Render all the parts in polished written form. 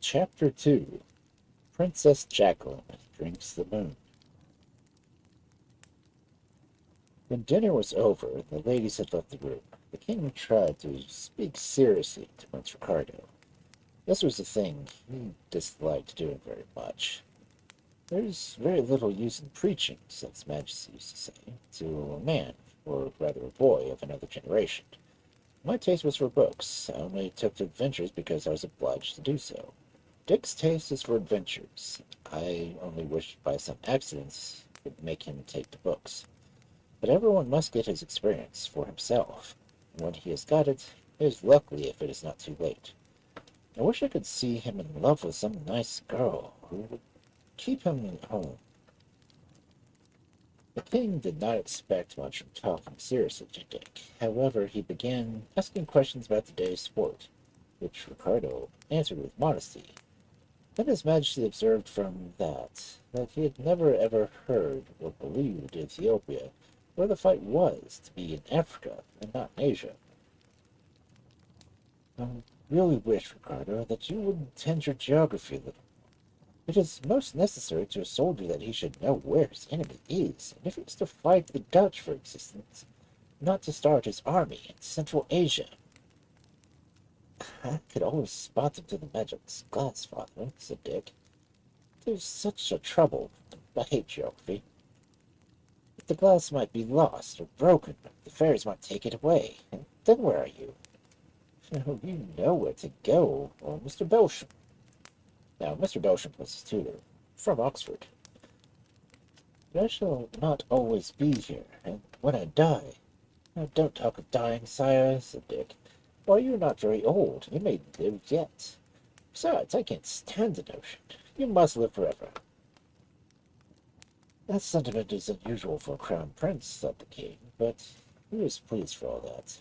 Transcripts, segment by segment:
Chapter 2. Princess Jaqueline Drinks the Moon. When dinner was over, the ladies had left the room. The king tried to speak seriously to Prince Ricardo. This was a thing he disliked doing very much. There's very little use in preaching, said His Majesty used to say, to a man, or rather a boy of another generation. My taste was for books. I only took to adventures because I was obliged to do so. Dick's taste is for adventures. I only wished by some accidents would make him take to books. But everyone must get his experience for himself. When he has got it, he is lucky if it is not too late. I wish I could see him in love with some nice girl who would keep him at home. The king did not expect much from talking seriously to Dick. However, he began asking questions about the day's sport, which Ricardo answered with modesty. Then His Majesty observed from that he had never ever heard or believed Ethiopia, where the fight was, to be in Africa and not in Asia. I really wish, Ricardo, that you would attend your geography a little. It is most necessary to a soldier that he should know where his enemy is, and if he is to fight the Dutch, for instance, not to start his army in Central Asia. I could always spot them through the magic glass, father, said Dick. There's such a trouble. I hate geography. But the glass might be lost or broken. The fairies might take it away. And then where are you? Oh, you know where to go, or Mr. Belsham. Now, Mr. Belsham was his tutor, from Oxford. But I shall not always be here, and when I die— "Oh, don't talk of dying, sire," said Dick. Why, you're not very old. You may live yet. Besides, I can't stand the notion. You must live forever. That sentiment is unusual for a crown prince, thought the king, but he was pleased for all that.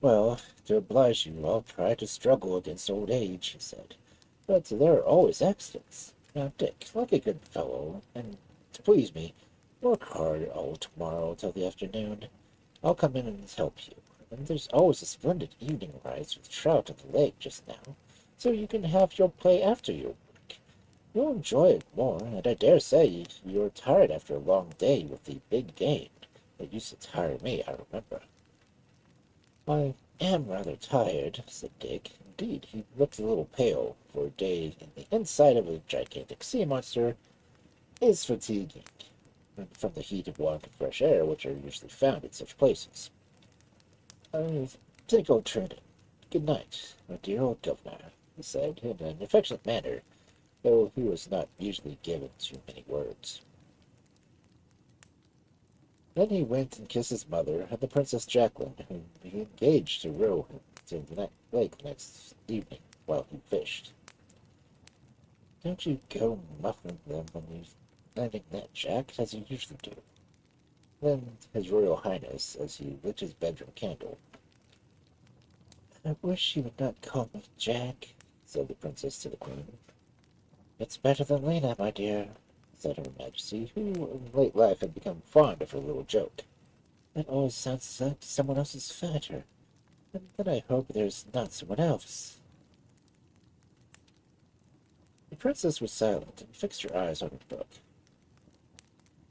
Well, to oblige you, I'll try to struggle against old age, he said. But there are always accidents. Now, Dick, like a good fellow, and to please me, work hard all tomorrow till the afternoon. I'll come in and help you. And there's always a splendid evening rise with trout at the lake just now, so you can have your play after your work. You'll enjoy it more, and I dare say you're tired after a long day with the big game. It used to tire me, I remember. I am rather tired, said Dick. Indeed, he looked a little pale, for a day in the inside of a gigantic sea monster is fatiguing, and from the heat of water and fresh air which are usually found in such places. I think I'll turn in. Good night, my dear old governor, he said, in an affectionate manner, though he was not usually given to many words. Then he went and kissed his mother and the Princess Jaqueline, whom he engaged to row him to the lake next evening while he fished. Don't you go muffling them when you're landing that, Jack, as you usually do. Then His Royal Highness, as he lit his bedroom candle. I wish you would not call me Jack, said the princess to the queen. It's better than Lena, my dear, said Her Majesty, who in late life had become fond of her little joke. That always sounds like someone else's fatter. And then I hope there's not someone else. The princess was silent and fixed her eyes on her book.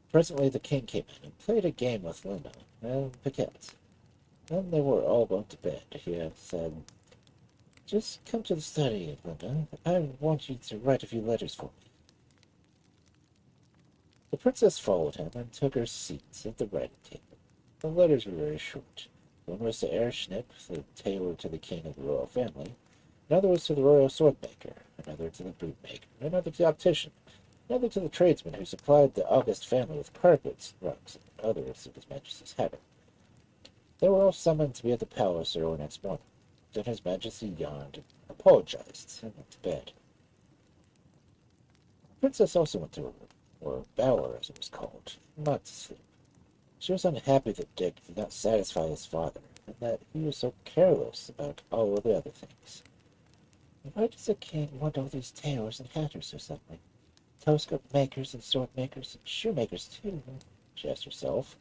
Presently the king came in and played a game with Lena and Paquette. Then they were all going to bed. He had said, Just come to the study, Lena. I want you to write a few letters for me. The princess followed him and took her seat at the writing table. The letters were very short. One was to Herr Schnipp, the tailor to the king of the royal family. Another was to the royal sword-maker. Another to the boot-maker. Another to the optician. Another to the tradesman who supplied the august family with carpets, rugs, and others of His Majesty's habit. They were all summoned to be at the palace early next morning. Then His Majesty yawned and apologized and went to bed. The princess also went to her room, or bower as it was called, not to sleep. She was unhappy that Dick did not satisfy his father, and that he was so careless about all of the other things. Why does the king want all these tailors and hatters or something? Telescope makers and sword makers and shoemakers too, she asked herself,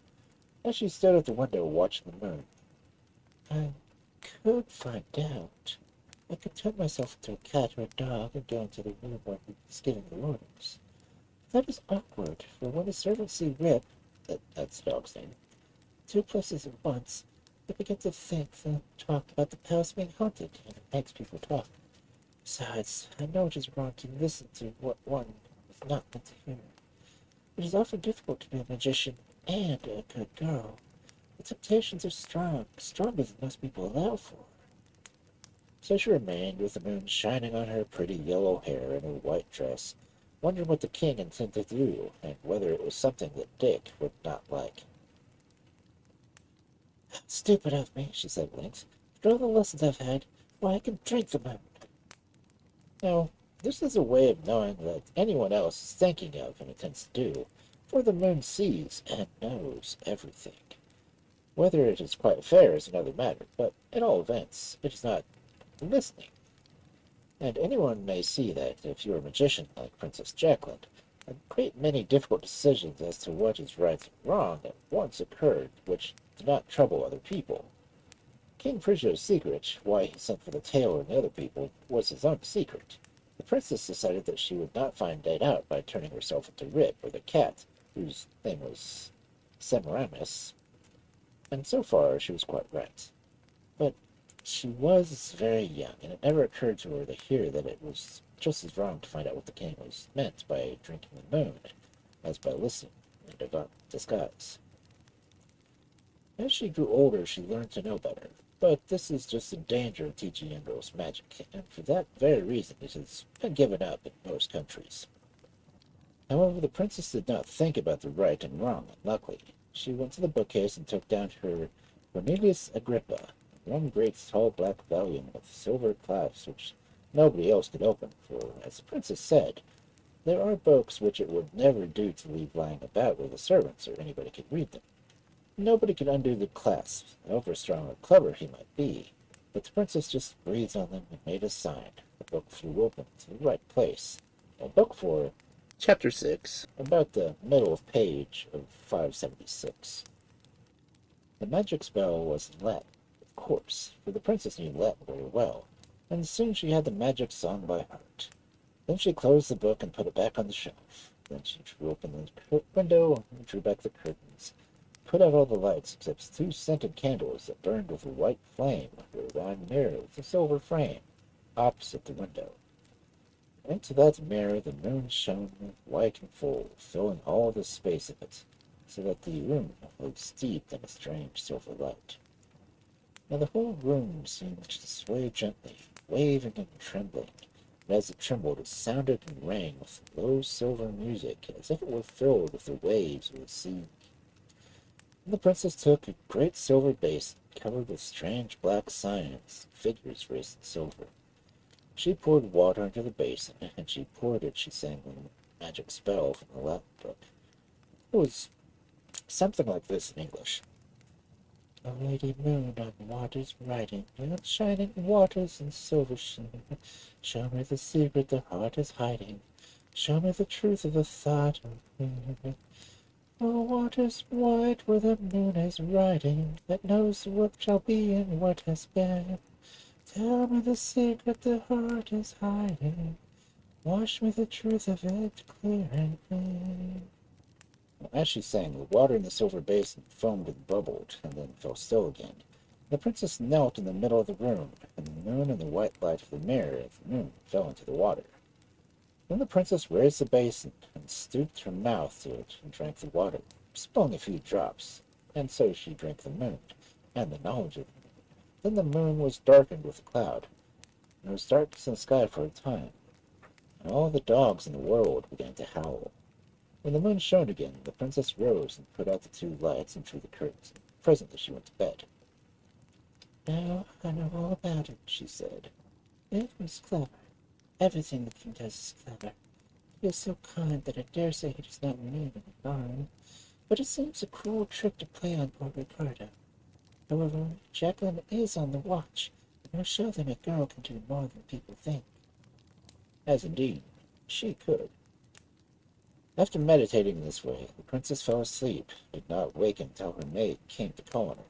as she stood at the window watching the moon. I could find out. I could turn myself into a cat or a dog and go into the room where he was giving the orders. That is awkward, for when the servants see Rip, that's the dog's name, two places at once, they begin to think and talk about the palace being haunted, and it makes people talk. Besides, I know it is wrong to listen to what one is not meant to hear. It is often difficult to be a magician and a good girl. The temptations are strong, stronger than most people allow for. So she remained, with the moon shining on her pretty yellow hair and her white dress, wondering what the king intended to do, and whether it was something that Dick would not like. Stupid of me, she said at length. After all the lessons I've had, why, I can drink the moon. Now, this is a way of knowing what anyone else is thinking of and intends to do, for the moon sees and knows everything. Whether it is quite fair is another matter, but at all events, it is not listening. And anyone may see that, if you are a magician like Princess Jaqueline, a great many difficult decisions as to what is right and wrong at once occurred, which do not trouble other people. King Prigio's secret, why he sent for the tailor and the other people, was his own secret. The princess decided that she would not find it out by turning herself into Rip, or the cat, whose name was Semiramis, and so far she was quite right. But she was very young, and it never occurred to her to hear that it was just as wrong to find out what the king was meant by drinking the moon, as by listening in disguise. As she grew older, she learned to know better, but this is just the danger of teaching young girls magic, and for that very reason it has been given up in most countries. However, the princess did not think about the right and wrong unluckily. She went to the bookcase and took down her Cornelius Agrippa, one great tall black volume with silver clasps which nobody else could open, for, as the princess said, there are books which it would never do to leave lying about where the servants or anybody could read them. Nobody could undo the clasps, however strong or clever he might be, but the princess just breathed on them and made a sign. The book flew open to the right place. A book for Chapter 6, about the middle of page of 576. The magic spell was in Latin, of course, for the princess knew Latin very well, and soon she had the magic song by heart. Then she closed the book and put it back on the shelf. Then she drew open the window and drew back the curtains, put out all the lights except two scented candles that burned with a white flame under a round mirror with a silver frame, opposite the window. Into that mirror the moon shone white and full, filling all the space of it, so that the room was steeped in a strange silver light. Now the whole room seemed to sway gently, waving and trembling, and as it trembled it sounded and rang with low silver music, as if it were filled with the waves of the sea. And the princess took a great silver basin, covered with strange black signs, figures raised in silver. She poured water into the basin, and she poured it, she sang a magic spell from the Latin book. It was something like this in English. O Lady Moon on waters riding, outshining waters in silver sheen, show me the secret the heart is hiding, show me the truth of the thought of me. O waters wide where the moon is riding, that knows what shall be and what has been, tell me the secret the heart is hiding, wash me the truth of it clear and clean. As she sang, the water in the silver basin foamed and bubbled, and then fell still again. The princess knelt in the middle of the room, and the moon and the white light of the mirror of the moon fell into the water. Then the princess raised the basin, and stooped her mouth to it, and drank the water, spilling a few drops, and so she drank the moon, and the knowledge of the moon. Then the moon was darkened with a cloud, and it was darkness in the sky for a time, and all the dogs in the world began to howl. When the moon shone again, the princess rose and put out the two lights and drew the curtains, and presently she went to bed. Now I know all about it, she said. It was clever. Everything the king does is clever. He is so kind that I dare say he does not mean any harm, but it seems a cruel trick to play on poor Ricardo. However, Jaqueline is on the watch, and will show them a girl can do more than people think. As indeed she could. After meditating this way, the princess fell asleep, did not wake until her maid came to call on her.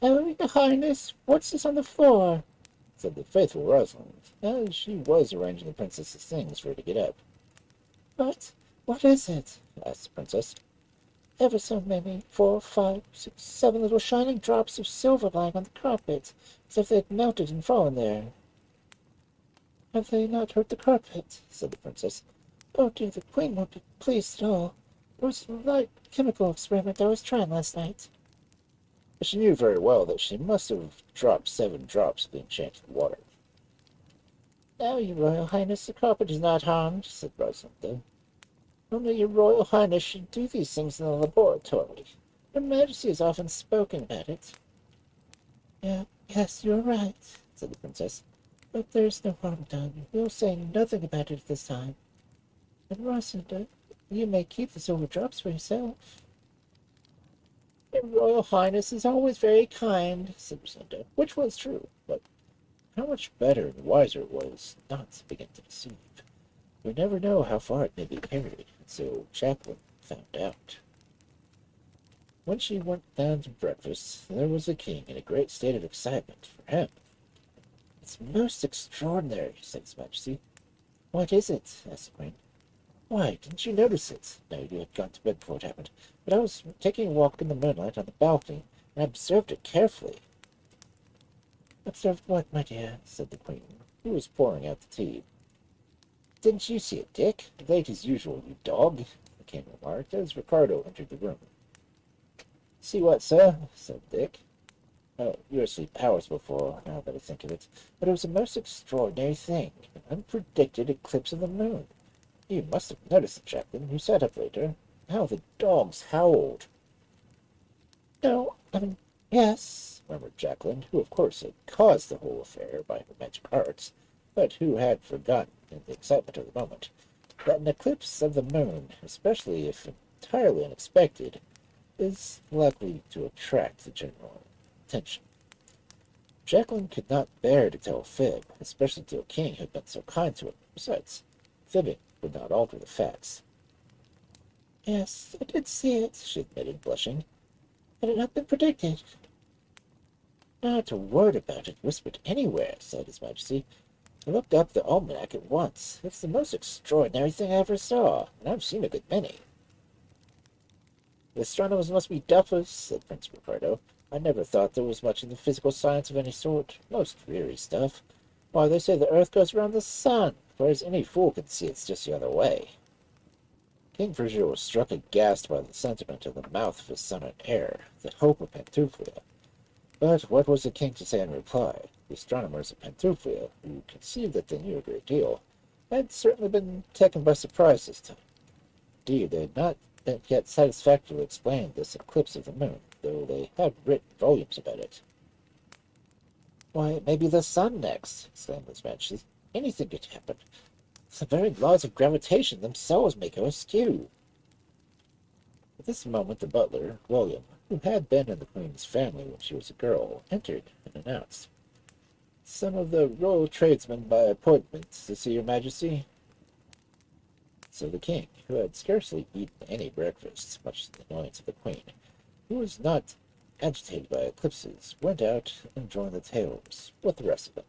"Oh, your highness, what's this on the floor?" said the faithful Rosalind, as she was arranging the princess's things for her to get up. What is it? Asked the princess. Ever so many, 4, 5, 6, 7 little shining drops of silver lying on the carpet, as if they had melted and fallen there. Have they not hurt the carpet? Said the princess. Oh dear, the queen won't be pleased at all. It was a light chemical experiment I was trying last night. She knew very well that she must have dropped 7 drops of the enchanted water. No, your Royal Highness, the carpet is not harmed, said Rosalind. Only your Royal Highness should do these things in the laboratory. Her Majesty has often spoken about it. Yes, you're right, said the princess. But there's no harm done. We'll say nothing about it this time. And Rosalind, you may keep the silver drops for yourself. Your Royal Highness is always very kind, said Rosalind, which was true, but how much better and wiser it was not to begin to deceive. We never know how far it may be carried, and so Jaqueline found out. When she went down to breakfast, there was the king in a great state of excitement for him. It's most extraordinary, said His Majesty. What is it? Asked the queen. Why, didn't you notice it? No, you had gone to bed before it happened. But I was taking a walk in the moonlight on the balcony, and I observed it carefully. Observed what, my dear? Said the queen, who was pouring out the tea. Didn't you see it, Dick? Late as usual, you dog, the king remarked as Ricardo entered the room. See what, sir? Said Dick. Oh, you were asleep hours before, now that I think of it. But it was a most extraordinary thing, an unpredicted eclipse of the moon. You must have noticed it, Jaqueline. You sat up later. How the dogs howled. No, yes, murmured Jaqueline, who of course had caused the whole affair by her magic arts, but who had forgotten, in the excitement of the moment, that an eclipse of the moon, especially if entirely unexpected, is likely to attract the general attention. Jaqueline could not bear to tell a fib, especially to a king who had been so kind to her. Besides, fibbing would not alter the facts. Yes, I did see it, she admitted, blushing. Had it not been predicted? Not a word about it whispered anywhere, said His Majesty. I looked up the almanac at once. It's the most extraordinary thing I ever saw, and I've seen a good many. The astronomers must be duffers, said Prince Ricardo. I never thought there was much in the physical science of any sort. Most dreary stuff. Why, they say the earth goes around the sun, whereas any fool can see it's just the other way. King Prigio was struck aghast by the sentiment of the mouth of his son and heir, the hope of Pantuflia. But what was the king to say in reply? The astronomers of Pantuflia, who conceived that they knew a great deal, had certainly been taken by surprise this time. Indeed, they had not yet satisfactorily explained this eclipse of the moon, though they had written volumes about it. Why, it may be the sun next, exclaimed His Majesty. Anything could happen. The very laws of gravitation themselves may go askew. At this moment the butler, William, who had been in the Queen's family when she was a girl, entered and announced, "Some of the royal tradesmen by appointment to see your Majesty." So the king, who had scarcely eaten any breakfast, much to the annoyance of the Queen, who was not agitated by eclipses, went out and joined the tailors with the rest of them.